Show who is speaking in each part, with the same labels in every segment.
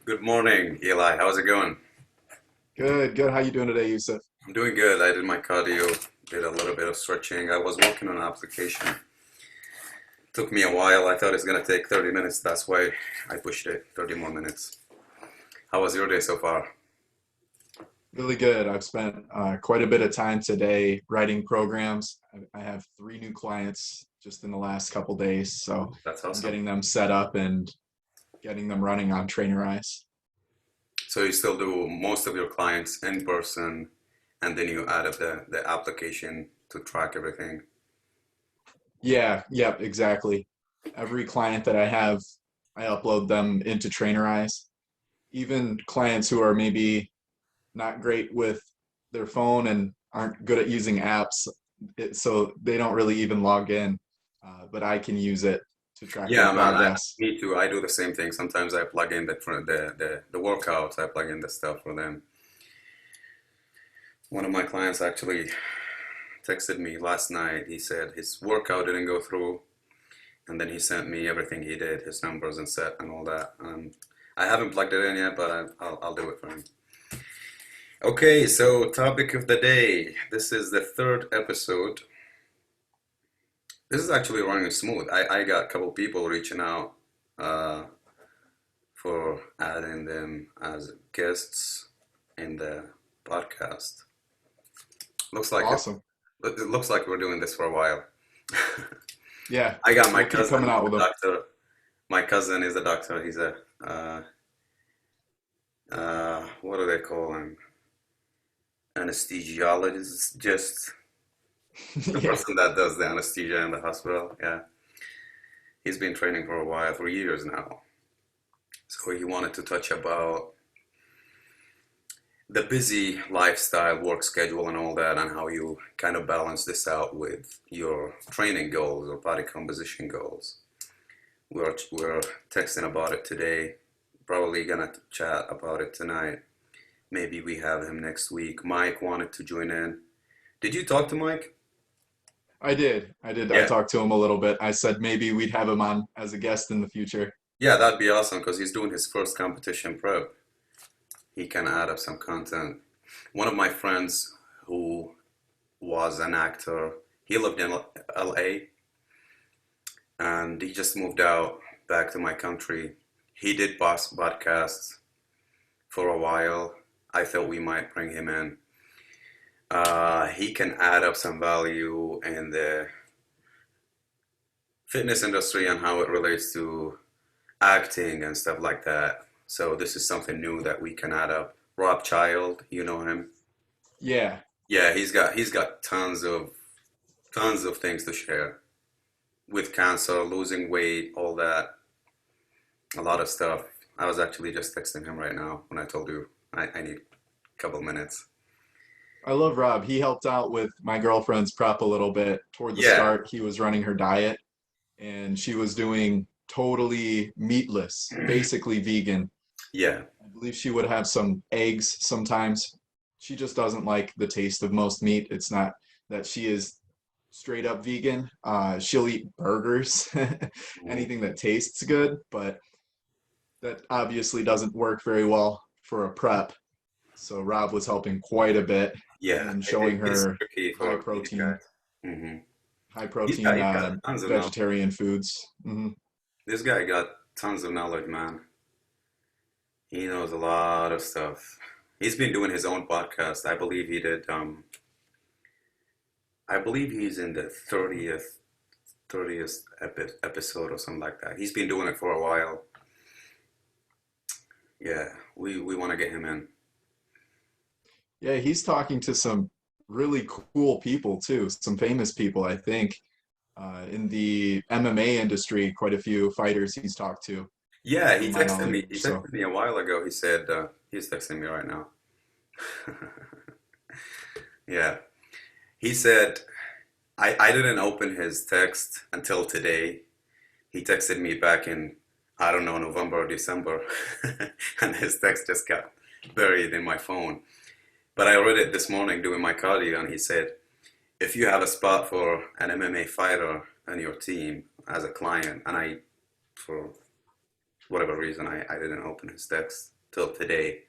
Speaker 1: Good morning, Eli. How's it going?
Speaker 2: Good, good. How you doing today, Yousif?
Speaker 1: I'm doing good. I did my cardio, did a little bit of stretching. I was working on an application. Took me a while. I thought it's gonna take 30 minutes. That's why I pushed it 30 more minutes. How was your day so far?
Speaker 2: Really good. I've spent quite a bit of time today writing programs. I have three new clients just in the last couple days, so
Speaker 1: That's
Speaker 2: I'm
Speaker 1: awesome.
Speaker 2: getting them set up and getting them running on Trainer Eyes.
Speaker 1: So you still do most of your clients in person, and then you add up the application to track everything.
Speaker 2: Yeah, yep, exactly. Every client that I have, I upload them into Trainer Eyes. Even clients who are maybe not great with their phone and aren't good at using apps, so they don't really even log in. But I can use it to track their
Speaker 1: Yeah, man.
Speaker 2: progress.
Speaker 1: Me too. I do the same thing. Sometimes I plug in the workouts. I plug in the stuff for them. One of my clients actually texted me last night. He said his workout didn't go through, and then he sent me everything he did, his numbers and set and all that. I haven't plugged it in yet, but I'll do it for him. Okay, so topic of the day. This is the third episode. This is actually running smooth. I got a couple people reaching out uh, for adding them as guests in the podcast. Looks like
Speaker 2: Awesome.
Speaker 1: it looks like we're doing this for a while.
Speaker 2: Yeah,
Speaker 1: I got my
Speaker 2: we'll keep
Speaker 1: cousin,
Speaker 2: coming
Speaker 1: he's
Speaker 2: out
Speaker 1: a
Speaker 2: with them.
Speaker 1: doctor. My cousin is a doctor. He's a what do they call him? Anesthesiologist, just the
Speaker 2: Yeah,
Speaker 1: person that does the anesthesia in the hospital. Yeah, he's been training for a while, for years now. So he wanted to touch about the busy lifestyle, work schedule, and all that, and how you kind of balance this out with your training goals or body composition goals. We're texting about it today. Probably gonna chat about it tonight. Maybe we have him next week. Mike wanted to join in. Did you talk to Mike?
Speaker 2: I did. I did. I
Speaker 1: Yeah.
Speaker 2: talked to him a little bit. I said maybe we'd have him on as a guest in the future.
Speaker 1: Yeah, that'd be awesome because he's doing his first competition prep. He can add up some content. One of my friends who was an actor, he lived in LA and he just moved out back to my country. He did boss podcasts for a while. I thought we might bring him in. He can add up some value in the fitness industry and how it relates to acting and stuff like that. So this is something new that we can add up. Rob Child, you know him?
Speaker 2: Yeah,
Speaker 1: Yeah, he's got tons of things to share with cancer, losing weight, all that, a lot of stuff. I was actually just texting him right now when I told you I need a couple minutes.
Speaker 2: I love Rob. He helped out with my girlfriend's prep a little bit toward the
Speaker 1: Yeah,
Speaker 2: start. He was running her diet and she was doing totally meatless, basically vegan.
Speaker 1: yeah.
Speaker 2: I believe she would have some eggs sometimes. She just doesn't like the taste of most meat. It's not that she is straight up vegan. She'll eat burgers,
Speaker 1: Mm.
Speaker 2: anything that tastes good, but that obviously doesn't work very well for a prep. So Rob was helping quite a bit
Speaker 1: Yeah,
Speaker 2: and showing
Speaker 1: it's
Speaker 2: her
Speaker 1: tricky
Speaker 2: high
Speaker 1: for these
Speaker 2: protein,
Speaker 1: guys. hmm
Speaker 2: high
Speaker 1: He's got
Speaker 2: protein
Speaker 1: he's got tons of knowledge.
Speaker 2: vegetarian foods.
Speaker 1: This guy got tons of knowledge, man. He knows a lot of stuff. He's been doing his own podcast. I believe he did. I believe he's in the 30th episode or something like that. He's been doing it for a while. Yeah, we want to get him in.
Speaker 2: Yeah, he's talking to some really cool people too, some famous people, I think, in the MMA industry, quite a few fighters he's talked
Speaker 1: Yeah,
Speaker 2: to
Speaker 1: he
Speaker 2: my
Speaker 1: texted
Speaker 2: knowledge.
Speaker 1: me. He
Speaker 2: So
Speaker 1: texted me a while ago. He said he's texting me right now. Yeah, he said I didn't open his text until today. He texted me back in I don't know November or December, and his text just got buried in my phone. But I read it this morning doing my cardio, and he said, if you have a spot for an MMA fighter on your team as a client, and I, for whatever reason, I didn't open his text till today.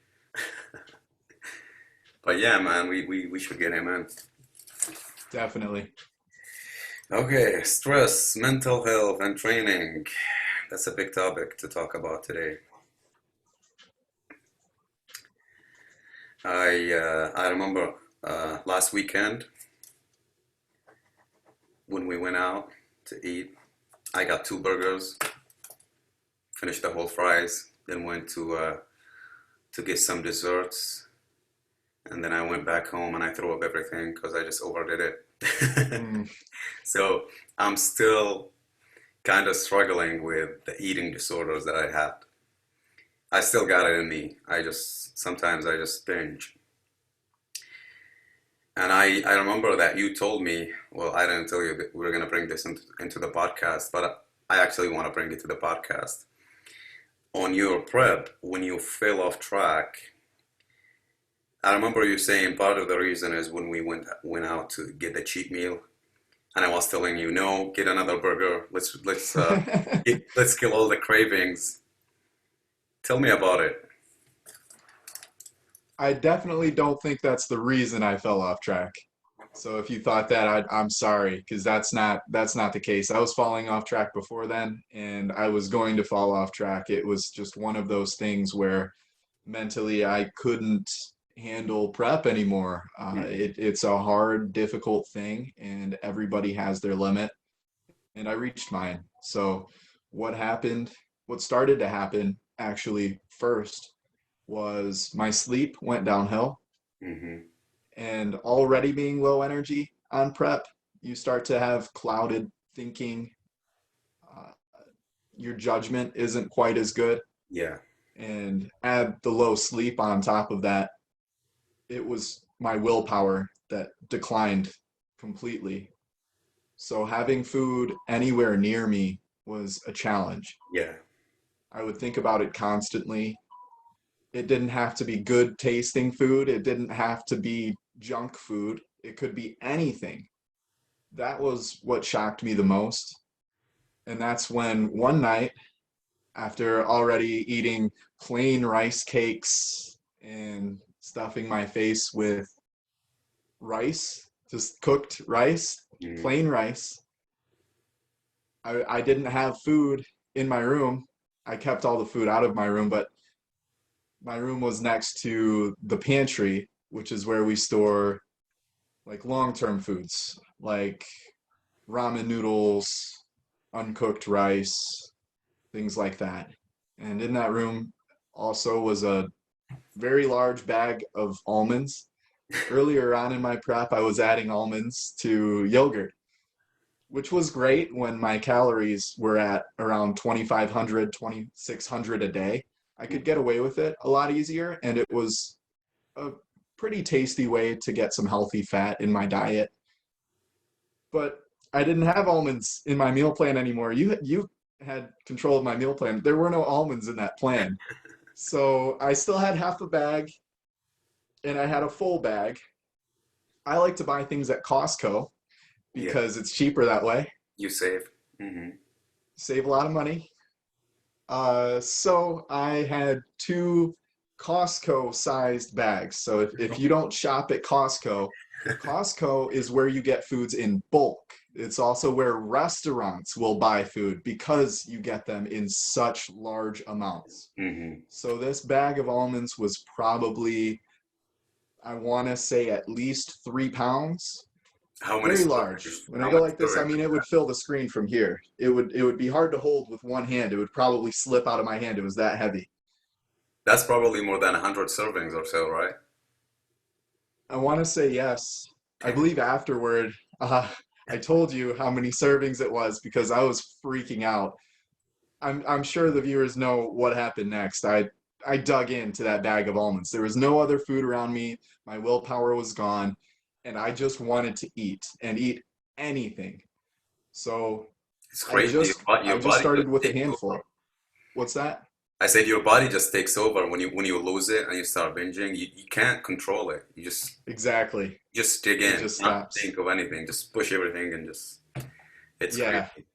Speaker 1: But yeah, man, we should get him in.
Speaker 2: Definitely.
Speaker 1: Okay, stress, mental health, and training. That's a big topic to talk about today. I remember last weekend when we went out to eat. I got two burgers, finished the whole fries, then went to get some desserts, and then I went back home and I threw up everything because I just overdid it.
Speaker 2: Mm,
Speaker 1: So I'm still kind of struggling with the eating disorders that I had. I still got it in me. Sometimes I just binge. And I remember that you told me, well, I didn't tell you that we were going to bring this into the podcast, but I actually want to bring it to the podcast. On your prep, when you fell off track, I remember you saying part of the reason is when we went out to get the cheat meal, and I was telling you, no, get another burger. Let's kill all the cravings. Tell me about it.
Speaker 2: I definitely don't think that's the reason I fell off track. So if you thought that, I'm sorry, because that's not the case. I was falling off track before then, and I was going to fall off track. It was just one of those things where mentally I couldn't handle prep anymore.
Speaker 1: Mhm.
Speaker 2: It's a hard, difficult thing, and everybody has their limit, and I reached mine. So what happened, what started to happen actually first was my sleep went downhill,
Speaker 1: Mhm.
Speaker 2: and already being low energy on prep, you start to have clouded thinking. Uh, your judgment isn't quite as good.
Speaker 1: Yeah.
Speaker 2: And add the low sleep on top of that, it was my willpower that declined completely. So having food anywhere near me was a challenge.
Speaker 1: Yeah.
Speaker 2: I would think about it constantly. It didn't have to be good tasting food, it didn't have to be junk food, it could be anything. That was what shocked me the most. And that's when one night, after already eating plain rice cakes and stuffing my face with rice, just cooked rice,
Speaker 1: Mhm.
Speaker 2: plain rice, I didn't have food in my room. I kept all the food out of my room, but my room was next to the pantry, which is where we store like long-term foods, like ramen noodles, uncooked rice, things like that. And in that room also was a very large bag of almonds. Earlier on in my prep, I was adding almonds to yogurt, which was great when my calories were at around 2,500, 2,600 a day. I could get away with it a lot easier, and it was a pretty tasty way to get some healthy fat in my diet. But I didn't have almonds in my meal plan anymore. You had control of my meal plan. There were no almonds in that plan. So I still had half a bag and I had a full bag. I like to buy things at Costco
Speaker 1: Yeah.
Speaker 2: because it's cheaper that way.
Speaker 1: You save. Hmm.
Speaker 2: Save a lot of money. So I had two Costco sized bags. So if you don't shop at Costco, Costco is where you get foods in bulk. It's also where restaurants will buy food because you get them in such large amounts.
Speaker 1: Hmm.
Speaker 2: So this bag of almonds was probably, I want to say, at least 3 pounds.
Speaker 1: How many
Speaker 2: Very large.
Speaker 1: stories?
Speaker 2: When I
Speaker 1: How
Speaker 2: go
Speaker 1: many
Speaker 2: like this, I
Speaker 1: stories?
Speaker 2: mean, it would fill the screen from here. It would be hard to hold with one hand. It would probably slip out of my hand. It was that heavy.
Speaker 1: That's probably more than 100 servings or so, right?
Speaker 2: I want to say yes. I believe afterward, I told you how many servings it was because I was freaking out. I'm sure the viewers know what happened next. I dug into that bag of almonds. There was no other food around me. My willpower was gone, and I just wanted to eat and eat anything. So
Speaker 1: It's
Speaker 2: I
Speaker 1: crazy.
Speaker 2: just I
Speaker 1: Your
Speaker 2: just
Speaker 1: body
Speaker 2: started
Speaker 1: just
Speaker 2: with a
Speaker 1: takes
Speaker 2: handful.
Speaker 1: over.
Speaker 2: What's that?
Speaker 1: I said your body just takes over when you lose it and you start binging. You can't control it.
Speaker 2: Exactly.
Speaker 1: Just dig
Speaker 2: It
Speaker 1: in,
Speaker 2: just
Speaker 1: not
Speaker 2: stops.
Speaker 1: think of anything. Just push everything and just. It's
Speaker 2: Yeah,
Speaker 1: crazy.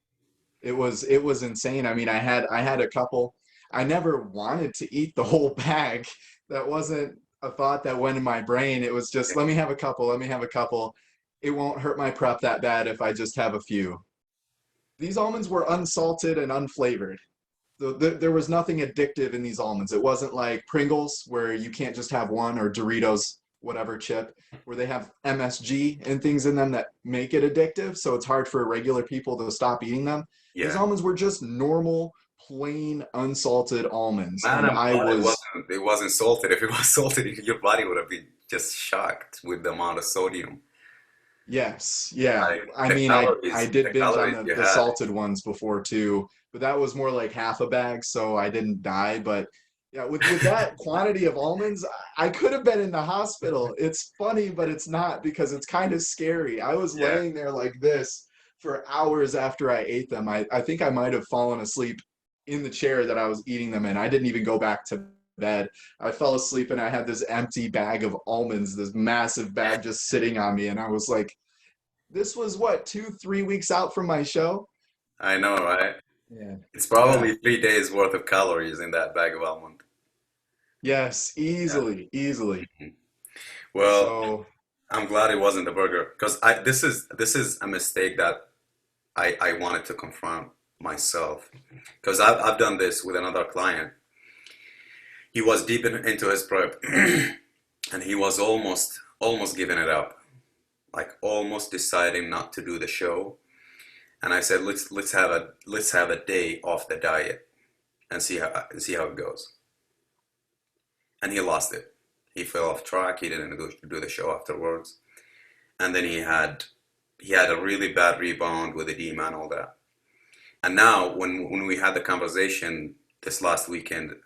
Speaker 2: it was insane. I mean, I had a couple. I never wanted to eat the whole bag. That wasn't a thought that went in my brain. It was just, let me have a couple, let me have a couple. It won't hurt my prep that bad if I just have a few. These almonds were unsalted and unflavored. There was nothing addictive in these almonds. It wasn't like Pringles, where you can't just have one, or Doritos, whatever chip, where they have MSG and things in them that make it addictive. So it's hard for regular people to stop eating them. These
Speaker 1: Yeah.
Speaker 2: almonds were just normal, plain, unsalted almonds.
Speaker 1: Man,
Speaker 2: And
Speaker 1: I'm
Speaker 2: I
Speaker 1: glad
Speaker 2: was,
Speaker 1: it wasn't salted. If it was salted, your body would have been just shocked with the amount of sodium.
Speaker 2: yes, yeah.
Speaker 1: Like
Speaker 2: I mean, I
Speaker 1: the
Speaker 2: did binge on
Speaker 1: calories you
Speaker 2: the
Speaker 1: had.
Speaker 2: salted ones before too, but that was more like half a bag, so I didn't die. But yeah, with that quantity of almonds, I could have been in the hospital. It's funny, but it's not because it's kind of scary. I was
Speaker 1: Yeah.
Speaker 2: laying there like this for hours after I ate them. I think I might have fallen asleep in the chair that I was eating them in. I didn't even go back to bed. I fell asleep and I had this empty bag of almonds, this massive bag just sitting on me, and I was like, this was what, 2, 3 weeks out from my show?
Speaker 1: I know, right?
Speaker 2: Yeah.
Speaker 1: It's
Speaker 2: Yeah.
Speaker 1: probably 3 days worth of calories in that bag of almond.
Speaker 2: Yes,
Speaker 1: Yeah.
Speaker 2: easily, easily.
Speaker 1: Mhm. Well,
Speaker 2: So,
Speaker 1: I'm glad it wasn't the burger because I this is a mistake that I wanted to confront myself because I've done this with another client. He was deep into his prep and he was almost giving it up, like almost deciding not to do the show. And I said, let's have a day off the diet and see how it goes. And he lost it. He fell off track. He didn't do the show afterwards. And then he had a really bad rebound with edema and all that. And now when we had the conversation this last weekend,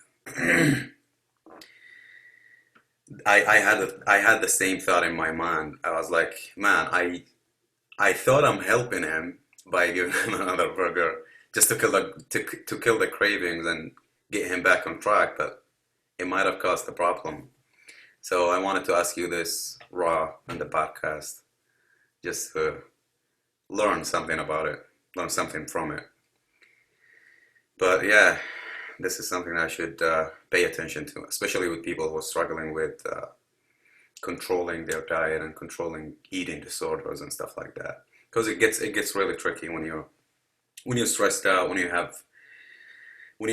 Speaker 1: I had the same thought in my mind. I was like, man, I thought I'm helping him by giving him another burger just to kill the cravings and get him back on track, but it might have caused a problem. So I wanted to ask you this raw on the podcast, just to learn something about it, learn something from it. But yeah, this is something I should pay attention to, especially with people who are struggling with controlling their diet and controlling eating disorders and stuff like that. Because it gets really tricky when you're stressed out, when you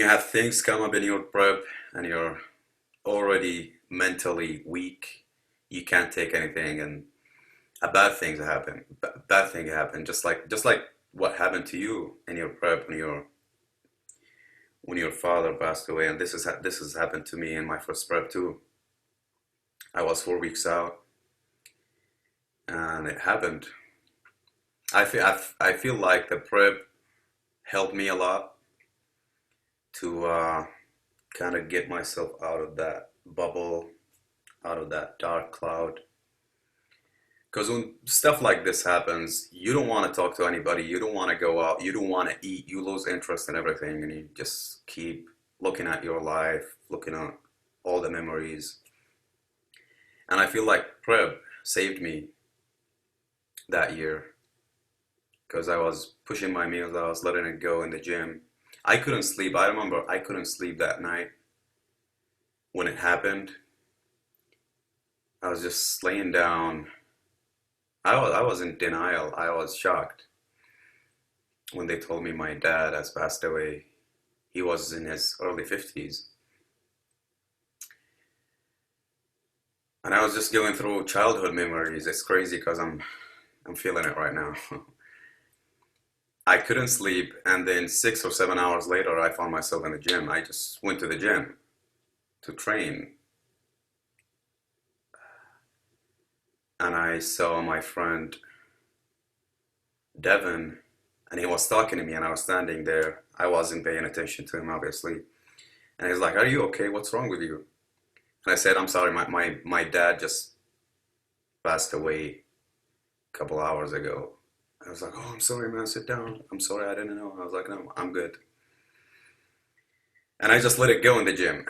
Speaker 1: have things come up in your prep and you're already mentally weak, you can't take anything, and a bad thing happen. Bad thing happen, just like what happened to you in your prep when your father passed away, and this has happened to me in my first prep too. I was 4 weeks out, and it happened. I feel like the prep helped me a lot to kind of get myself out of that bubble, out of that dark cloud. Because when stuff like this happens, you don't want to talk to anybody, you don't want to go out, you don't want to eat, you lose interest in everything, and you just keep looking at your life, looking at all the memories. And I feel like prep saved me that year because I was pushing my meals, I was letting it go in the gym. I couldn't sleep. I remember I couldn't sleep that night when it happened. I was just laying down. I was in denial. I was shocked when they told me my dad has passed away. He was in his early 50s. And I was just going through childhood memories. It's crazy because I'm feeling it right now. I couldn't sleep, and then 6 or 7 hours later, I found myself in the gym. I just went to the gym to train, and I saw my friend Devin, and he was talking to me, and I was standing there. I wasn't paying attention to him, obviously. And he was like, "Are you okay? What's wrong with you?" And I said, "I'm sorry, my dad just passed away a couple hours ago." I was like, "Oh, I'm sorry, man. Sit down. I'm sorry, I didn't know." I was like, "No, I'm good." And I just let it go in the gym.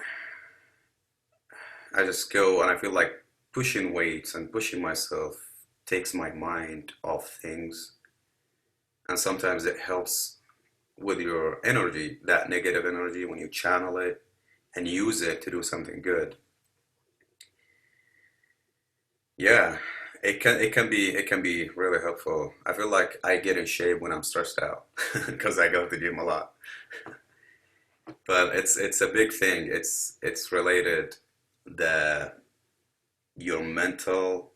Speaker 1: I just go, and I feel like pushing weights and pushing myself takes my mind off things. And sometimes it helps with your energy, that negative energy, when you channel it and use it to do something good. Yeah, it can be really helpful. I feel like I get in shape when I'm stressed out because I go to the gym a lot. But it's a big thing. It's related the your mental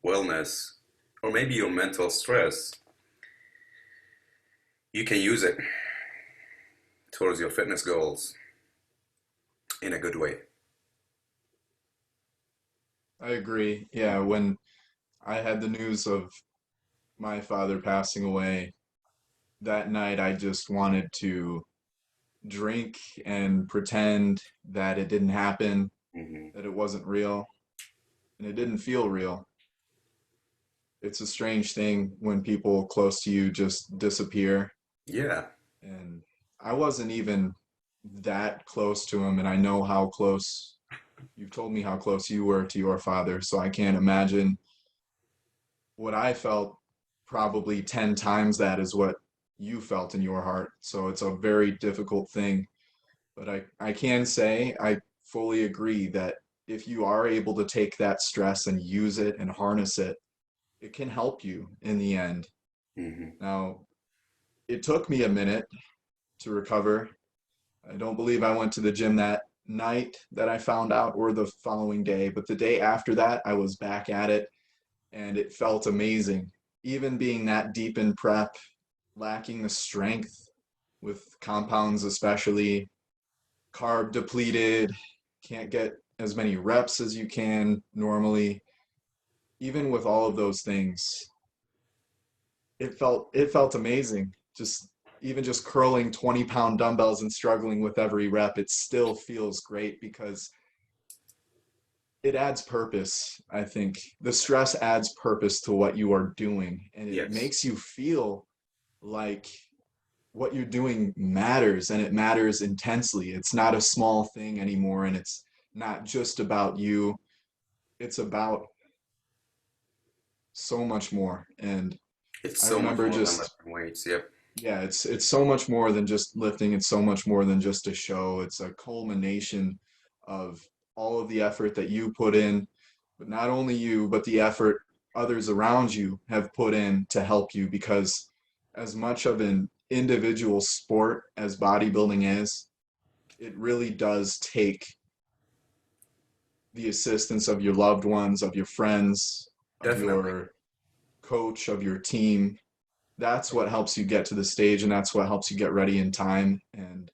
Speaker 1: wellness or maybe your mental stress. You can use it towards your fitness goals in a good way.
Speaker 2: I agree. Yeah, when I had the news of my father passing away, that night I just wanted to drink and pretend that it didn't happen,
Speaker 1: Hmm.
Speaker 2: that it wasn't real, and it didn't feel real. It's a strange thing when people close to you just disappear.
Speaker 1: Yeah,
Speaker 2: And I wasn't even that close to him, and I know how close you've told me how close you were to your father, so I can't imagine what I felt. Probably 10 times that is what you felt in your heart. So it's a very difficult thing. But I can say I fully agree that if you are able to take that stress and use it and harness it, it can help you in the end.
Speaker 1: hmm,
Speaker 2: Now, it took me a minute to recover. I don't believe I went to the gym that night that I found out or the following day, but the day after that, I was back at it and it felt amazing. Even being that deep in prep, lacking the strength with compounds, especially carb depleted, can't get as many reps as you can normally. Even with all of those things, it felt amazing. Just even just curling 20-pound dumbbells and struggling with every rep, it still feels great because it adds purpose. I think the stress adds purpose to what you are doing, and it
Speaker 1: yes,
Speaker 2: makes you feel like what you're doing matters, and it matters intensely. It's not a small thing anymore, and it's not just about you. It's about so much more. And
Speaker 1: it's
Speaker 2: I
Speaker 1: so much
Speaker 2: remember
Speaker 1: more than
Speaker 2: just,
Speaker 1: lifting weights. Yep.
Speaker 2: yeah, it's so much more than just lifting. It's so much more than just a show. It's a culmination of all of the effort that you put in, but not only you, but the effort others around you have put in to help you. Because as much of an individual sport as bodybuilding is, it really does take the assistance of your loved ones, of your friends, of
Speaker 1: Definitely.
Speaker 2: your coach, of your team. That's what helps you get to the stage, and that's what helps you get ready in time. And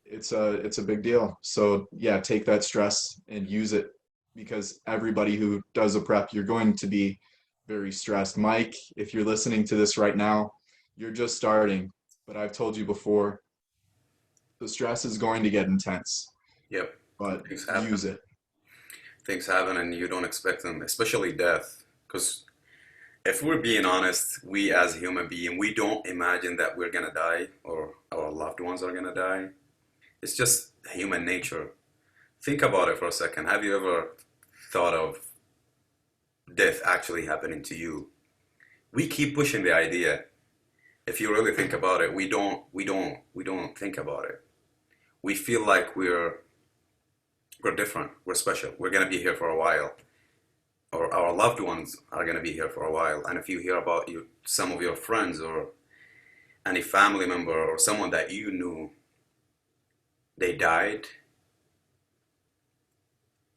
Speaker 2: it's a big deal. So yeah, take that stress and use it, because everybody who does a prep, you're going to be very stressed. Mike, if you're listening to this right now, you're just starting, but I've told you before, the stress is going to get intense,
Speaker 1: Yep.
Speaker 2: but
Speaker 1: Things happen.
Speaker 2: use it.
Speaker 1: Things happen, and you don't expect them, especially death. Because if we're being honest, we as human beings, we don't imagine that we're gonna die or our loved ones are gonna die. It's just human nature. Think about it for a second. Have you ever thought of death actually happening to you? We keep pushing the idea. If you really think about it, we don't think about it. We feel like we're different, we're special, we're gonna be here for a while, or our loved ones are gonna be here for a while. And if you hear about some of your friends or any family member or someone that you knew, they died,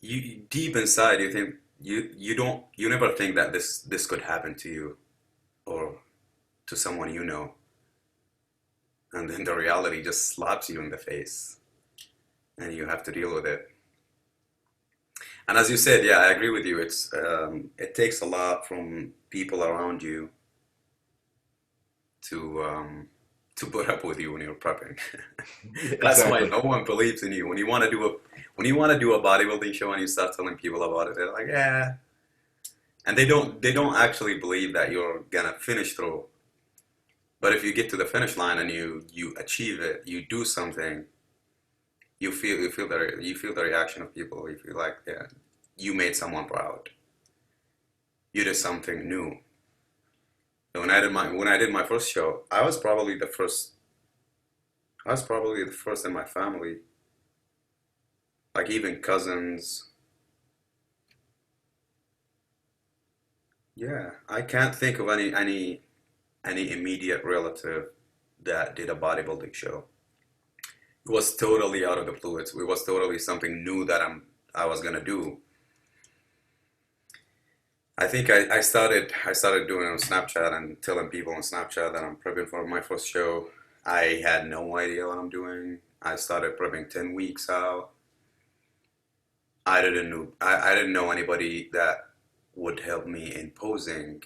Speaker 1: you deep inside you think you never think that this could happen to you or to someone you know, and then the reality just slaps you in the face and you have to deal with it. And as you said, yeah, I agree with you. It takes a lot from people around you to to put up with you when you're prepping. That's why
Speaker 2: Exactly.
Speaker 1: no one believes in you when you want to do a bodybuilding show and you start telling people about it. They're like, yeah, and they don't actually believe that you're gonna finish through. But if you get to the finish line and you achieve it, you do something, you feel the reaction of people. You feel like, yeah, you made someone proud. You did something new. When I did my first show, I was probably the first in my family, like even cousins. Yeah, I can't think of any immediate relative that did a bodybuilding show. It was totally out of the blue. It was totally something new that I was gonna do. I think I started doing it on Snapchat and telling people on Snapchat that I'm prepping for my first show. I had no idea what I'm doing. I started prepping 10 weeks out. I didn't know anybody that would help me in posing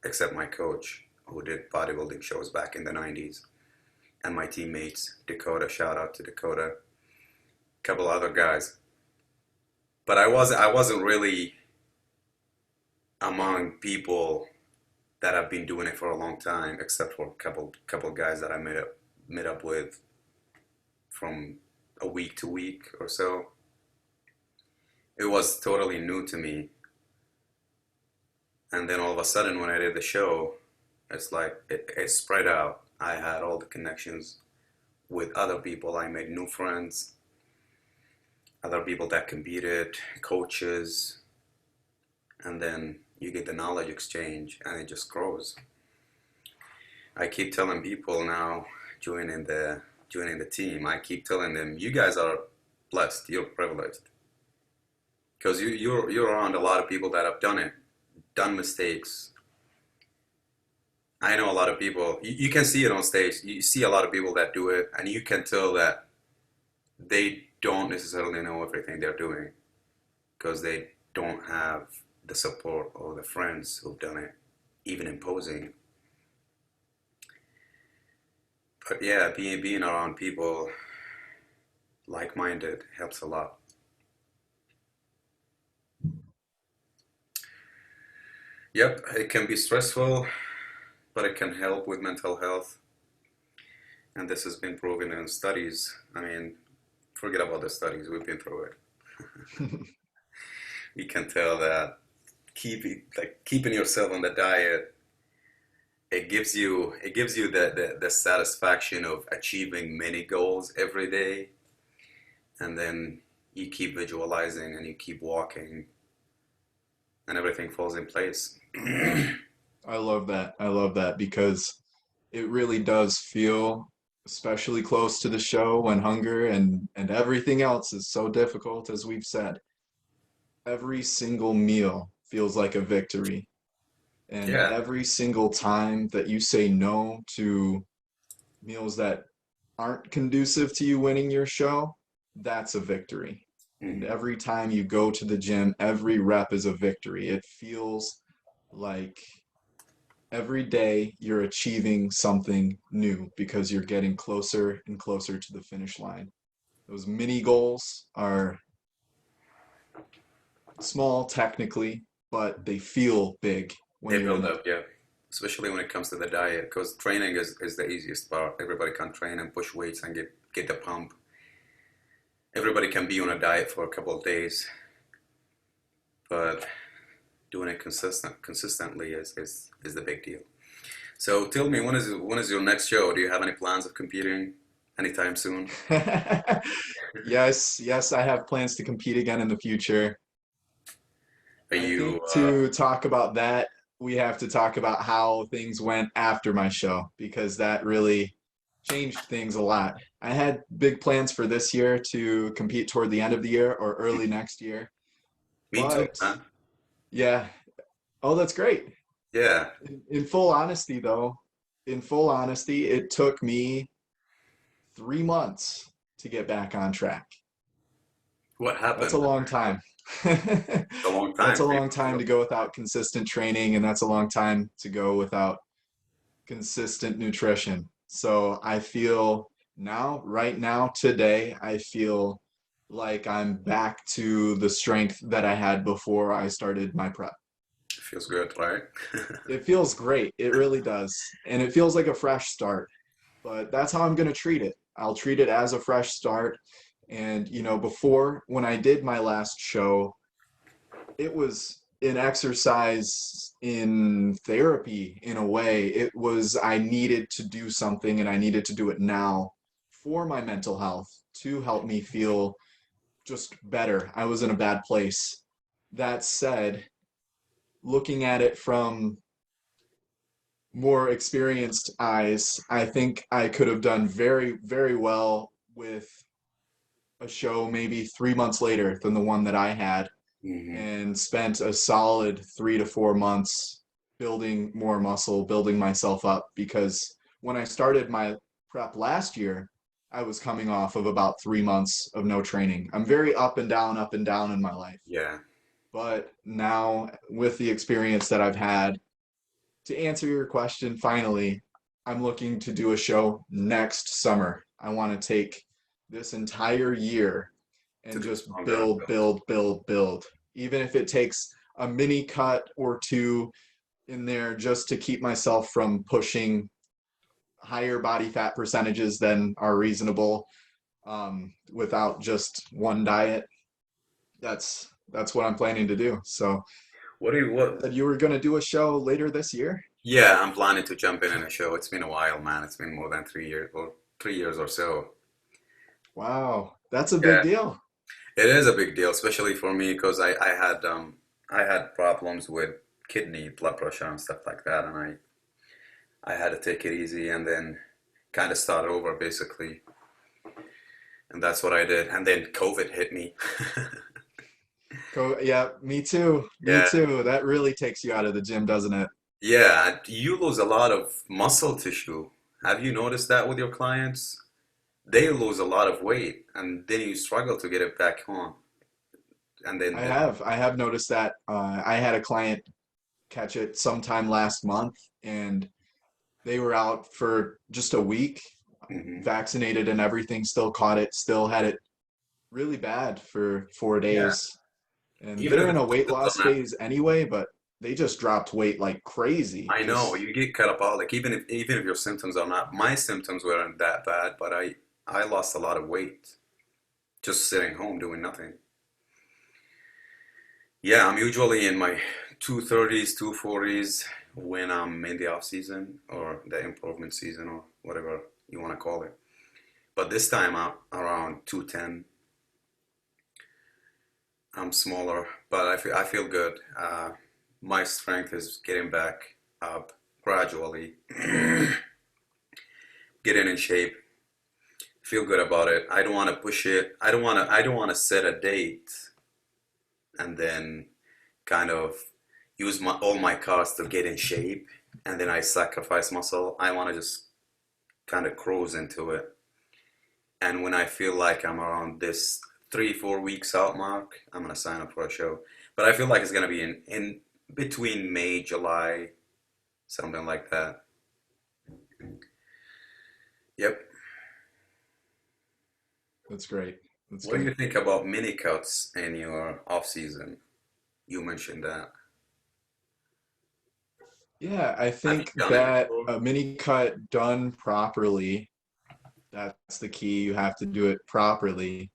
Speaker 1: except my coach who did bodybuilding shows back in the 90s and my teammates, Dakota, shout out to Dakota, a couple other guys. But I wasn't really among people that have been doing it for a long time, except for a couple guys that I met up with from a week to week or so. It was totally new to me, and then all of a sudden, when I did the show, it's like it spread out. I had all the connections with other people. I made new friends, other people that competed, coaches, and then you get the knowledge exchange, and it just grows. I keep telling people now joining the team. I keep telling them, you guys are blessed. You're privileged because you're around a lot of people that have done it, done mistakes. I know a lot of people. You can see it on stage. You see a lot of people that do it, and you can tell that they don't necessarily know everything they're doing because they don't have the support or the friends who've done it, even imposing. But yeah, being around people like-minded helps a lot. Yep, it can be stressful, but it can help with mental health, and this has been proven in studies. I mean, forget about the studies, we've been through it. You can tell that keeping yourself on the diet, it gives you the satisfaction of achieving many goals every day, and then you keep visualizing and you keep walking, and everything falls in place.
Speaker 2: I love that. I love that because it really does feel especially close to the show when hunger and everything else is so difficult, as we've said. Every single meal feels like a victory. And
Speaker 1: Yeah.
Speaker 2: every single time that you say no to meals that aren't conducive to you winning your show, that's a victory. And
Speaker 1: Mhm.
Speaker 2: every time you go to the gym, every rep is a victory. It feels like every day you're achieving something new because you're getting closer and closer to the finish line. Those mini goals are small technically, but they feel big when
Speaker 1: They
Speaker 2: you're in
Speaker 1: build
Speaker 2: the
Speaker 1: up, yeah. Especially when it comes to the diet, because training is the easiest part. Everybody can train and push weights and get the pump. Everybody can be on a diet for a couple of days, but doing it consistently is the big deal. So tell me, when is your next show? Do you have any plans of competing anytime soon?
Speaker 2: Yes, yes, I have plans to compete again in the future.
Speaker 1: Are
Speaker 2: I
Speaker 1: you
Speaker 2: think to talk about that, we have to talk about how things went after my show because that really changed things a lot. I had big plans for this year to compete toward the end of the year or early next year,
Speaker 1: me too,
Speaker 2: but
Speaker 1: man?
Speaker 2: yeah, oh, that's great.
Speaker 1: Yeah.
Speaker 2: In full honesty, though, in full honesty, it took me 3 months to get back on track.
Speaker 1: What
Speaker 2: That's
Speaker 1: happened?
Speaker 2: a long time.
Speaker 1: It's a long
Speaker 2: That's
Speaker 1: time,
Speaker 2: a
Speaker 1: three
Speaker 2: long
Speaker 1: months
Speaker 2: time
Speaker 1: ago.
Speaker 2: to go without consistent training, and that's a long time to go without consistent nutrition. So I feel now, right now, today, I feel like I'm back to the strength that I had before I started my prep.
Speaker 1: It feels good, right?
Speaker 2: It feels great. It really does. And it feels like a fresh start. But that's how I'm going to treat it. I'll treat it as a fresh start. And, before when I did my last show, it was an exercise in therapy in a way. It was, I needed to do something and I needed to do it now for my mental health to help me feel just better. I was in a bad place. That said, looking at it from more experienced eyes, I think I could have done very, very well with a show maybe 3 months later than the one that I had,
Speaker 1: Hmm.
Speaker 2: and spent a solid 3 to 4 months building more muscle, building myself up. Because when I started my prep last year, I was coming off of about 3 months of no training. I'm very up and down in my life.
Speaker 1: Yeah.
Speaker 2: But now, with the experience that I've had, to answer your question, finally, I'm looking to do a show next summer. I want to take this entire year
Speaker 1: To
Speaker 2: and
Speaker 1: get
Speaker 2: just
Speaker 1: stronger.
Speaker 2: build, build, build, build. Even if it takes a mini cut or two in there just to keep myself from pushing higher body fat percentages than are reasonable, without just one diet. That's what I'm planning to do. So
Speaker 1: What do you
Speaker 2: you
Speaker 1: what?
Speaker 2: said you were going to do a show later this year?
Speaker 1: Yeah, I'm planning to jump in a show. It's been a while, man. It's been more than 3 years or so.
Speaker 2: Wow, that's a big
Speaker 1: Yeah,
Speaker 2: deal.
Speaker 1: it is a big deal, especially for me because I had problems with kidney blood pressure and stuff like that, and I had to take it easy and then kind of start over basically, and that's what I did. And then COVID hit me.
Speaker 2: Yeah, me too. Me
Speaker 1: Yeah,
Speaker 2: too. That really takes you out of the gym, doesn't it?
Speaker 1: yeah. You lose a lot of muscle tissue. Have you noticed that with your clients? They lose a lot of weight, and then you struggle to get it back on. And then,
Speaker 2: I have noticed that. I had a client catch it sometime last month, and they were out for just a week,
Speaker 1: Mhm.
Speaker 2: vaccinated and everything, still caught it, still had it really bad for four
Speaker 1: Yeah,
Speaker 2: days. And
Speaker 1: even
Speaker 2: they're
Speaker 1: if
Speaker 2: in
Speaker 1: the
Speaker 2: a weight
Speaker 1: symptoms
Speaker 2: loss
Speaker 1: are not,
Speaker 2: phase anyway, but they just dropped weight like crazy.
Speaker 1: I know
Speaker 2: Just
Speaker 1: you get catabolic. Even if your symptoms are not, my symptoms weren't that bad, but I lost a lot of weight just sitting home doing nothing. Yeah, I'm usually in my 230s, 240s when I'm in the off season or the improvement season or whatever you want to call it. But this time I'm around 210. I'm smaller, but I feel good. My strength is getting back up gradually, getting in shape. Feel good about it. I don't want to push it. I don't want to set a date and then kind of use all my cars to get in shape and then I sacrifice muscle. I want to just kind of cruise into it. And when I feel like I'm around this 3, 4 weeks out mark, I'm gonna sign up for a show. But I feel like it's gonna be in between May, July, something like that. Yep.
Speaker 2: that's great. That's
Speaker 1: What do you
Speaker 2: great.
Speaker 1: think about mini cuts in your off season? You mentioned that.
Speaker 2: Yeah, I
Speaker 1: Have you
Speaker 2: think
Speaker 1: done it
Speaker 2: that
Speaker 1: before?
Speaker 2: a mini cut done properly, that's the key. You have to do it properly,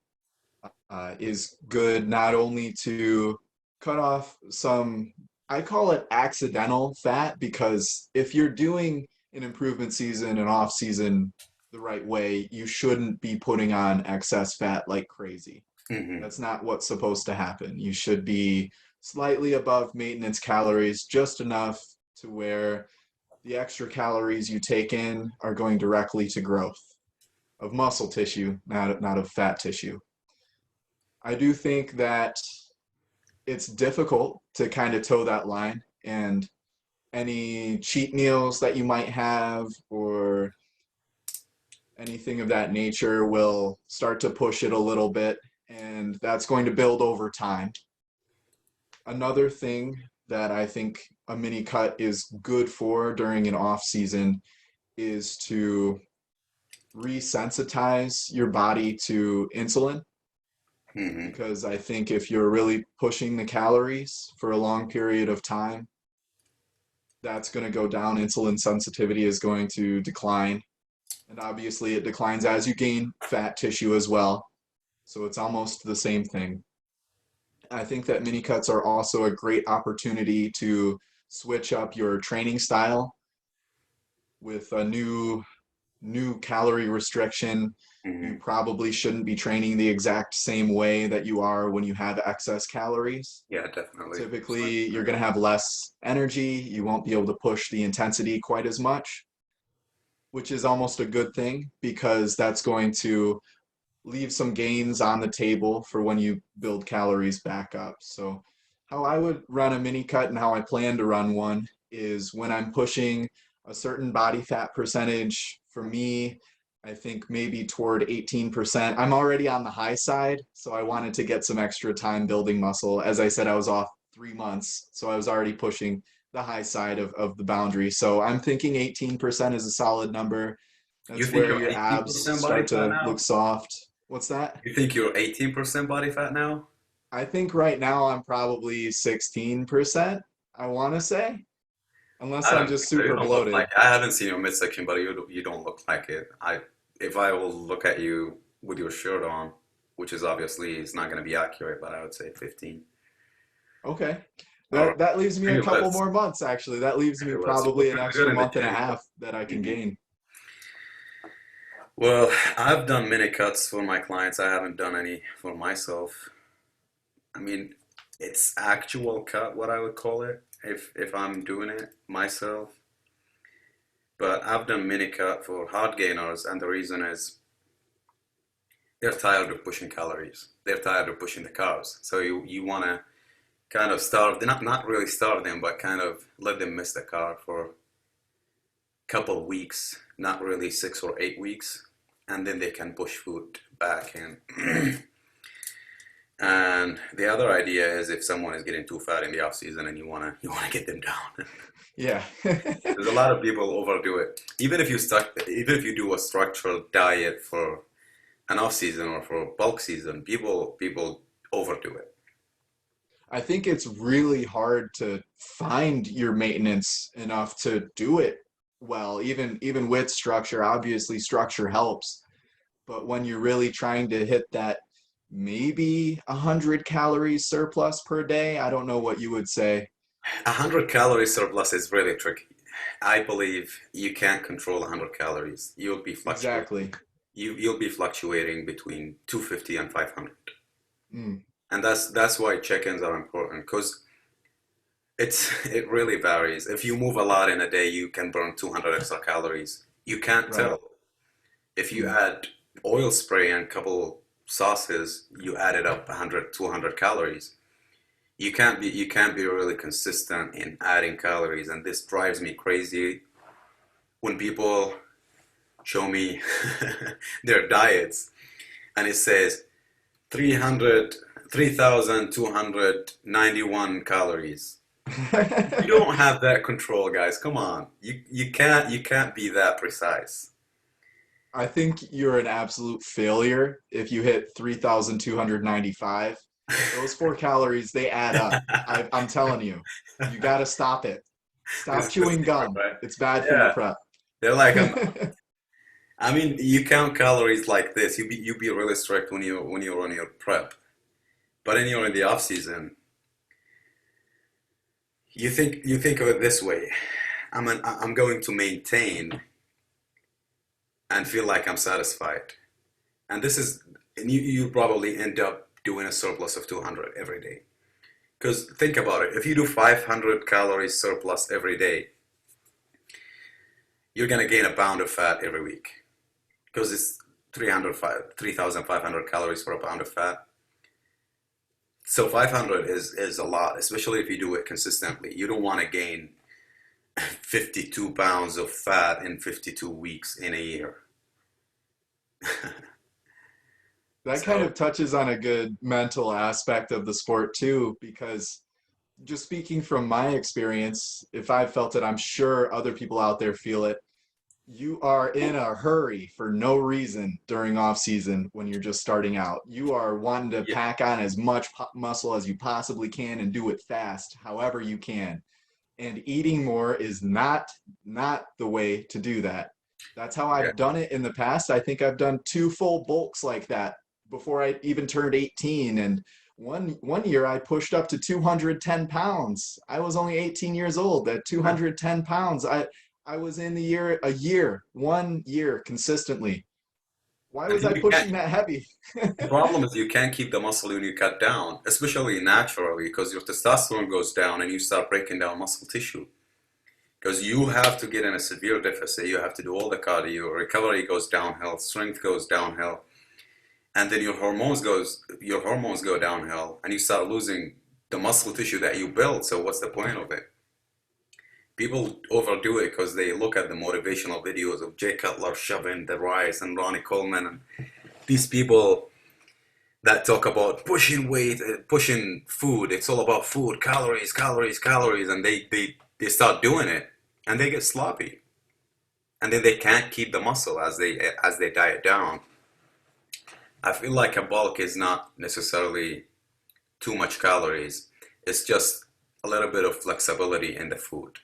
Speaker 2: is good not only to cut off some, I call it accidental fat, because if you're doing an improvement season and off season the right way, you shouldn't be putting on excess fat like crazy.
Speaker 1: Hmm.
Speaker 2: That's not what's supposed to happen. You should be slightly above maintenance calories, just enough to where the extra calories you take in are going directly to growth of muscle tissue, not of fat tissue. I do think that it's difficult to kind of toe that line, and any cheat meals that you might have or anything of that nature will start to push it a little bit, and that's going to build over time. Another thing that I think a mini cut is good for during an off season is to resensitize your body to insulin,
Speaker 1: Hmm.
Speaker 2: because I think if you're really pushing the calories for a long period of time, that's going to go down. Insulin sensitivity is going to decline. And obviously, it declines as you gain fat tissue as well. So it's almost the same thing. I think that mini cuts are also a great opportunity to switch up your training style with a new calorie restriction. You
Speaker 1: Hmm.
Speaker 2: probably shouldn't be training the exact same way that you are when you have excess calories.
Speaker 1: Yeah, definitely.
Speaker 2: Typically, you're going to have less energy. You won't be able to push the intensity quite as much, which is almost a good thing because that's going to leave some gains on the table for when you build calories back up. So, how I would run a mini cut and how I plan to run one is when I'm pushing a certain body fat percentage. For me, I think maybe toward 18%. I'm already on the high side, so I wanted to get some extra time building muscle. As I said, I was off 3 months, so I was already pushing the high side of the boundary. So I'm thinking 18% is a solid number.
Speaker 1: You
Speaker 2: That's
Speaker 1: think
Speaker 2: where
Speaker 1: you're
Speaker 2: your abs
Speaker 1: 18% body
Speaker 2: start
Speaker 1: fat
Speaker 2: to look
Speaker 1: now?
Speaker 2: soft. What's that?
Speaker 1: You think you're 18% body fat now?
Speaker 2: I think right now I'm probably 16%, I want to say, unless
Speaker 1: I
Speaker 2: I'm
Speaker 1: don't
Speaker 2: just
Speaker 1: think so. You
Speaker 2: super
Speaker 1: don't look
Speaker 2: bloated.
Speaker 1: like. I haven't seen your midsection, but you don't look like it. If I will look at you with your shirt on, which is obviously it's not going to be accurate, but I would say 15.
Speaker 2: Okay.
Speaker 1: Or
Speaker 2: That leaves me a
Speaker 1: maybe
Speaker 2: couple
Speaker 1: less.
Speaker 2: more months actually. That leaves me
Speaker 1: Maybe less. You look
Speaker 2: probably an
Speaker 1: really good
Speaker 2: extra
Speaker 1: in the
Speaker 2: month and a
Speaker 1: gym.
Speaker 2: half that I can
Speaker 1: Mhm.
Speaker 2: gain.
Speaker 1: Well, I've done mini cuts for my clients. I haven't done any for myself. I mean, it's actual cut, what I would call it, if I'm doing it myself. But I've done mini cut for hard gainers, and the reason is they're tired of pushing calories. They're tired of pushing the carbs. So you want to kind of starve, not really starve them, but kind of let them miss the carb for a couple of weeks, not really 6 or 8 weeks, and then they can push food back in. And the other idea is if someone is getting too fat in the off season and you wanna get them down.
Speaker 2: Yeah.
Speaker 1: There's a lot of people overdo it. Even if you do a structured diet for an off season or for bulk season, people overdo it.
Speaker 2: I think it's really hard to find your maintenance enough to do it well, even with structure. Obviously, structure helps, but when you're really trying to hit that maybe 100 calories surplus per day, I don't know what you would say.
Speaker 1: 100 calorie surplus is really tricky. I believe you can't control 100 calories.
Speaker 2: Exactly.
Speaker 1: You'll be fluctuating between 250 and 500.
Speaker 2: Mm,
Speaker 1: And that's why check-ins are important because it really varies. If you move a lot in a day, you can burn 200 extra calories. You can't
Speaker 2: right.
Speaker 1: tell. If you
Speaker 2: Mm.
Speaker 1: add oil spray and a couple sauces, you added up 100, 200 calories. You can't be really consistent in adding calories, and this drives me crazy when people show me their diets and it says 300 3,291 calories. Like you don't have that control, guys. Come on. You can't be that precise.
Speaker 2: I think you're an absolute failure if you hit 3,295. Those 4 calories, they add up. I'm telling you, you got to stop it. Stop
Speaker 1: This is the
Speaker 2: chewing
Speaker 1: secret,
Speaker 2: gum.
Speaker 1: right?
Speaker 2: It's bad for your
Speaker 1: Yeah.
Speaker 2: prep.
Speaker 1: They're like I mean, you count calories like this. You be really strict when you're on your prep. But then you're in the off season. You think of it this way. I'm going to maintain and feel like I'm satisfied. And this is and you probably end up doing a surplus of 200 every day. Because think about it. If you do 500 calories surplus every day, you're gonna gain a pound of fat every week. Because it's 3,500 calories for a pound of fat. So 500 is a lot, especially if you do it consistently. You don't want to gain 52 pounds of fat in 52 weeks in a year.
Speaker 2: That kind
Speaker 1: So
Speaker 2: of touches on a good mental aspect of the sport too, because just speaking from my experience, if I felt it, I'm sure other people out there feel it. You are in a hurry for no reason during off season when you're just starting out. You are wanting to
Speaker 1: yeah,
Speaker 2: pack on as much muscle as you possibly can and do it fast, however you can. And eating more is not the way to do that. That's how
Speaker 1: yeah,
Speaker 2: I've done it in the past. I think I've done two full bulks like that before I even turned 18, and One year I pushed up to 210 pounds. I was only 18 years old at 210 pounds. I was in the year a year, 1 year consistently. Why
Speaker 1: And
Speaker 2: was I
Speaker 1: you can't.
Speaker 2: pushing that heavy?
Speaker 1: The problem is you can't keep the muscle when you cut down, especially naturally, because your testosterone goes down and you start breaking down muscle tissue. Because you have to get in a severe deficit. You have to do all the cardio. Recovery goes downhill. Strength goes downhill, and then your hormones go downhill, and you start losing the muscle tissue that you built. So what's the point of it? People overdo it because they look at the motivational videos of Jay Cutler shoving the rice and Ronnie Coleman and these people that talk about pushing weight, pushing food. It's all about food, calories, calories, calories, and they start doing it, and they get sloppy, and then they can't keep the muscle as they diet down. I feel like a bulk is not necessarily too much calories. It's just a little bit of flexibility in the food.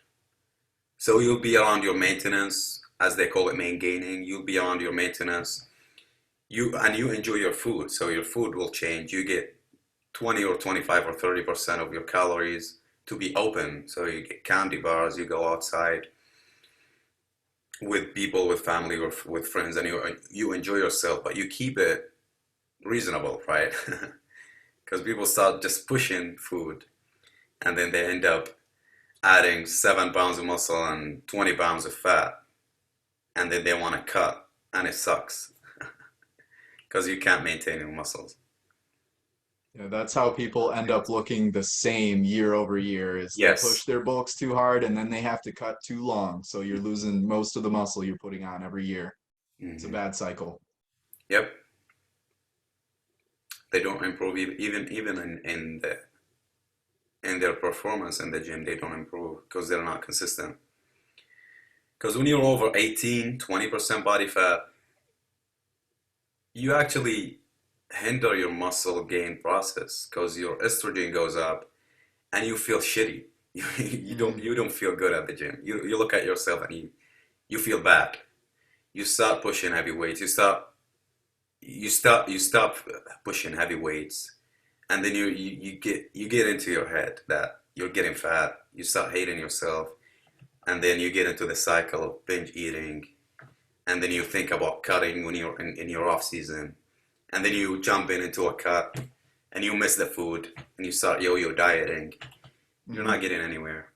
Speaker 1: So you'll be around your maintenance, as they call it, main gaining. You'll be around your maintenance. You enjoy your food, so your food will change. You get 20 or 25 or 30% of your calories to be open. So you get candy bars, you go outside with people, with family, or with friends, and you enjoy yourself, but you keep it reasonable, right? Because people start just pushing food, and then they end up adding 7 pounds of muscle and 20 pounds of fat, and then they want to cut, and it sucks because you can't maintain your muscles.
Speaker 2: Yeah, that's how people end up looking the same year over year is they push
Speaker 1: Yes.
Speaker 2: their bulks too hard and then they have to cut too long. So you're losing most of the muscle you're putting on every year. It's a
Speaker 1: Hmm.
Speaker 2: bad cycle.
Speaker 1: Yep. They don't improve even in their performance in the gym. They don't improve because they're not consistent. Because when you're over 18, 20% body fat, you actually hinder your muscle gain process because your estrogen goes up and you feel shitty.
Speaker 2: Mm,
Speaker 1: You don't feel good at the gym. You look at yourself and you feel bad. You start pushing heavy weights. You stop pushing heavy weights, and then you get into your head that you're getting fat. You start hating yourself, and then you get into the cycle of binge eating, and then you think about cutting when you're in your off season, and then you jump into a cut, and you miss the food, and you start yo-yo dieting. You're
Speaker 2: mhm.
Speaker 1: not getting anywhere.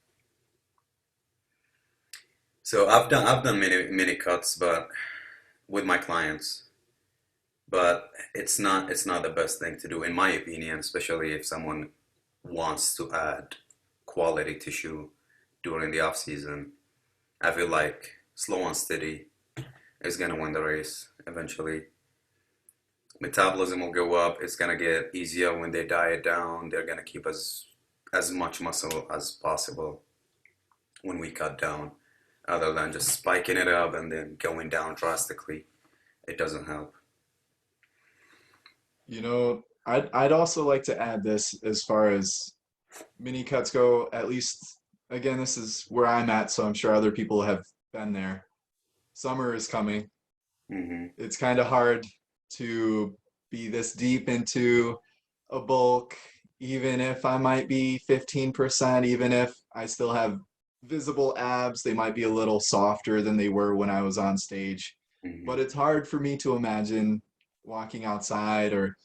Speaker 1: So I've done many cuts, but with my clients, but it's not the best thing to do in my opinion, especially if someone wants to add quality tissue during the off season. I feel like slow and steady is gonna win the race eventually. Metabolism will go up. It's gonna get easier when they diet down. They're gonna keep as much muscle as possible when we cut down, other than just spiking it up and then going down drastically. It doesn't help.
Speaker 2: I'd also like to add this as far as mini cuts go, at least again, this is where I'm at, so I'm sure other people have been there. Summer is coming.
Speaker 1: Hmm.
Speaker 2: It's kind of hard to be this deep into a bulk, even if I might be 15%, even if I still have visible abs, they might be a little softer than they were when I was on stage.
Speaker 1: Hmm.
Speaker 2: But it's hard for me to imagine walking outside or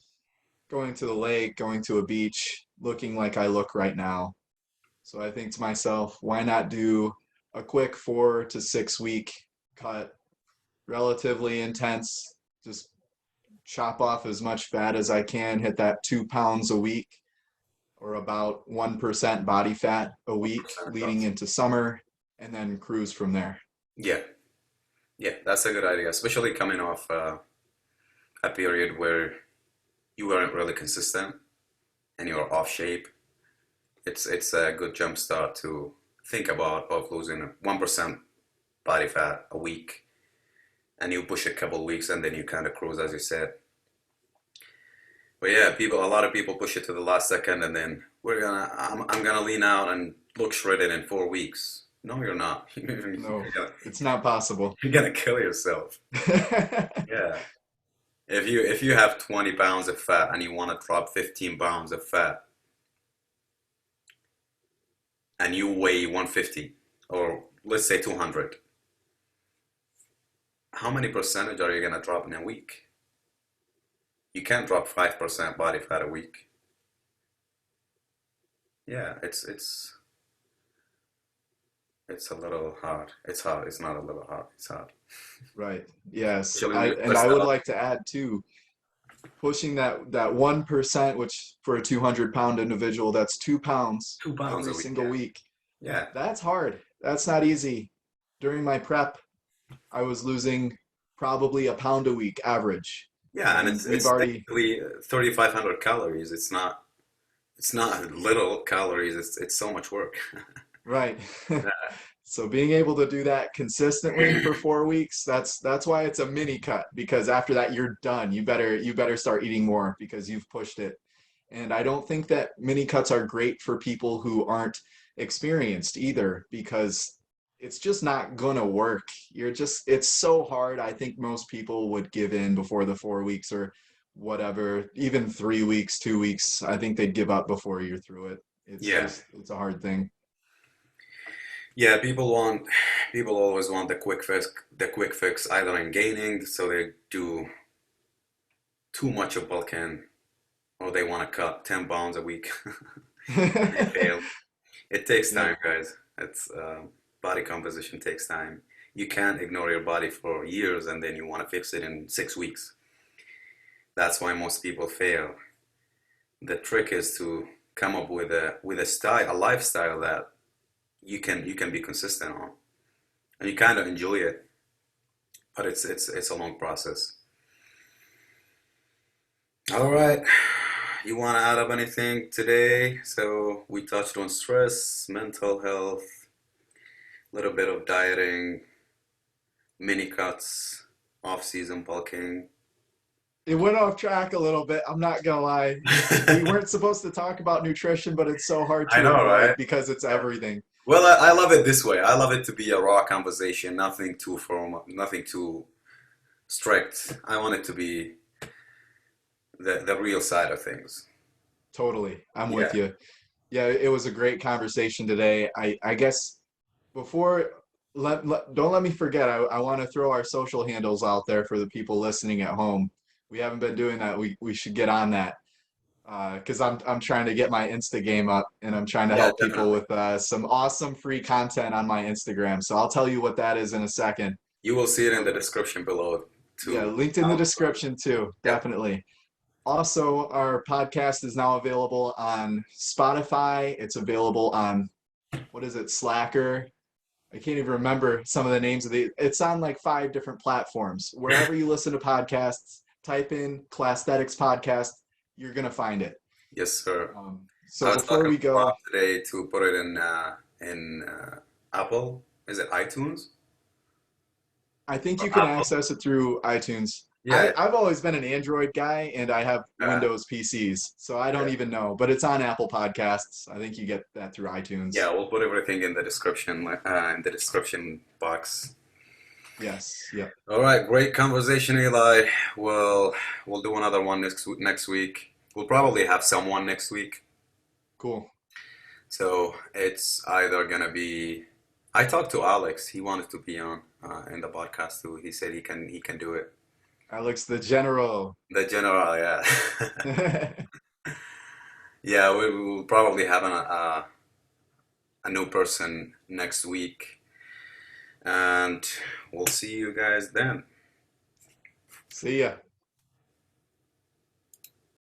Speaker 2: going to the lake, going to a beach, looking like I look right now. So I think to myself, why not do a quick 4 to 6 week cut, relatively intense, just chop off as much fat as I can, hit that 2 pounds a week or about 1% body fat a week
Speaker 1: 1%
Speaker 2: leading
Speaker 1: cuts.
Speaker 2: into summer, and then cruise from there.
Speaker 1: Yeah, yeah, that's a good idea, especially coming off a period where you weren't really consistent and you're off shape. It's a good jump start to think about of losing 1% body fat a week, and you push a couple weeks, and then you kind of cruise, as you said. But yeah, a lot of people push it to the last second, and then I'm gonna lean out and look shredded in 4 weeks. No, you're not.
Speaker 2: No, it's not possible.
Speaker 1: You're gonna kill yourself. Yeah. if you have 20 pounds of fat and you want to drop 15 pounds of fat and you weigh 150 or let's say 200, how many percentage are you going to drop in a week? You can't drop 5% body fat a week. Yeah, it's a little hard. It's hard. It's not a little hard. It's hard.
Speaker 2: Right. Yes.
Speaker 1: Especially when
Speaker 2: I
Speaker 1: you
Speaker 2: and
Speaker 1: twist
Speaker 2: I
Speaker 1: it
Speaker 2: would
Speaker 1: up
Speaker 2: like to add too, pushing that 1%, which for a 200-pound individual, that's 2 pounds
Speaker 1: 2 pounds
Speaker 2: every
Speaker 1: a week.
Speaker 2: single
Speaker 1: Yeah.
Speaker 2: week.
Speaker 1: Yeah.
Speaker 2: That's hard. That's not easy. During my prep, I was losing probably a pound a week average.
Speaker 1: Yeah, and
Speaker 2: And
Speaker 1: it's
Speaker 2: we've
Speaker 1: it's
Speaker 2: already,
Speaker 1: technically 3,500 calories. It's not little calories. It's so much work.
Speaker 2: right. So being able to do that consistently for 4 weeks, that's why it's a mini cut, because after that you're done. You better start eating more because you've pushed it. And I don't think that mini cuts are great for people who aren't experienced either, because it's just not gonna work. It's so hard. I think most people would give in before the 4 weeks or whatever, even 3 weeks, 2 weeks. I think they'd give up before you're through it.
Speaker 1: Yeah.
Speaker 2: It's a hard thing.
Speaker 1: Yeah, people always want the quick fix either in gaining, so they do too much of bulking, or they want to cut 10 pounds a week and they fail. It takes
Speaker 2: Yeah.
Speaker 1: time, guys. It's body composition takes time. You can't ignore your body for years and then you want to fix it in 6 weeks. That's why most people fail. The trick is to come up with a style, a lifestyle that you can be consistent on, and you kind of enjoy it. But it's a long process. All right. You want to add up anything today? So we touched on stress, mental health, a little bit of dieting, mini cuts, off-season bulking.
Speaker 2: It went off track a little bit. I'm not gonna lie. We weren't supposed to talk about nutrition, but it's so hard
Speaker 1: I
Speaker 2: to
Speaker 1: know,
Speaker 2: avoid
Speaker 1: right?
Speaker 2: because it's everything.
Speaker 1: Well, I love it this way. I love it to be a raw conversation, nothing too formal, nothing too strict. I want it to be the real side of things.
Speaker 2: Totally. I'm
Speaker 1: Yeah.
Speaker 2: with you. Yeah, it was a great conversation today. I guess before don't let me forget, I want to throw our social handles out there for the people listening at home. We haven't been doing that. We should get on that. Because I'm trying to get my Insta game up, and I'm trying to
Speaker 1: Yeah,
Speaker 2: help people
Speaker 1: definitely.
Speaker 2: with some awesome free content on my Instagram. So I'll tell you what that is in a second.
Speaker 1: You will see it in
Speaker 2: But
Speaker 1: the description below
Speaker 2: yeah,
Speaker 1: too.
Speaker 2: linked in the description too,
Speaker 1: Yep.
Speaker 2: definitely. Also, our podcast is now available on Spotify. It's available on, what is it, Slacker? I can't even remember some of the names of the. It's on like 5 different platforms. Wherever you listen to podcasts, type in Classthetics Podcast, you're gonna find it.
Speaker 1: Yes, sir.
Speaker 2: So
Speaker 1: I was
Speaker 2: before
Speaker 1: talking
Speaker 2: we
Speaker 1: to Bob
Speaker 2: go,
Speaker 1: today to put it in Apple. Is it iTunes?
Speaker 2: I think
Speaker 1: Or
Speaker 2: you can
Speaker 1: Apple?
Speaker 2: access it through iTunes.
Speaker 1: Yeah.
Speaker 2: I've always been an Android guy, and I have
Speaker 1: Uh,
Speaker 2: Windows PCs, so I don't
Speaker 1: yeah.
Speaker 2: even know. But it's on Apple Podcasts. I think you get that through
Speaker 1: Yeah,
Speaker 2: iTunes.
Speaker 1: we'll put everything in the description box.
Speaker 2: Yes. Yep.
Speaker 1: All right, great conversation, Eli. We'll do another one next week. We'll probably have someone next week.
Speaker 2: Cool.
Speaker 1: So it's either gonna be. I talked to Alex. He wanted to be on in the podcast too. He said he can do it.
Speaker 2: Alex the General.
Speaker 1: The general, yeah. Yeah, we will probably have a new person next week, and we'll see you guys then.
Speaker 2: See ya.